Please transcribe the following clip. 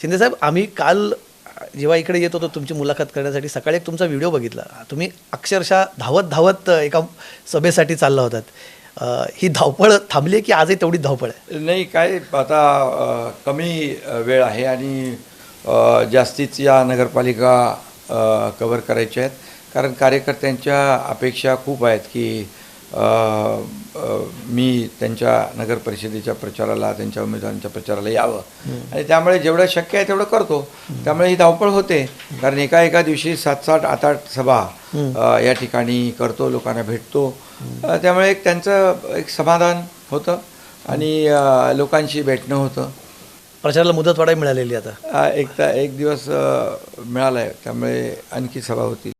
शिंदेसाहेब, आम्ही काल जेव्हा इकडे येत होतो तुमची मुलाखत करण्यासाठी, सकाळी एक तुमचा व्हिडिओ बघितला. तुम्ही अक्षरशः धावत धावत एका सभेसाठी चालला होतात. ही धावपळ थांबली आहे की आजही तेवढीच धावपळ आहे? नाही, काय आता कमी वेळ आहे आणि जास्तीच या नगरपालिका कव्हर करायच्या आहेत. कारण कार्यकर्त्यांच्या अपेक्षा खूप आहेत की मी त्यांच्या नगर परिषदेच्या प्रचाराला, त्यांच्या उमेदवारांच्या प्रचाराला यावं आणि त्यामुळे जेवढं शक्य आहे तेवढं करतो. त्यामुळे ही धावपळ होते. कारण एका दिवशी 7-8, 8-8 सभा या ठिकाणी करतो, लोकांना भेटतो. त्यामुळे एक त्यांचं एक समाधान होतं आणि लोकांशी भेटणं होतं. प्रचाराला मुदतवाढही मिळालेली आता. एक दिवस मिळाला आहे, त्यामुळे आणखी सभा होतील.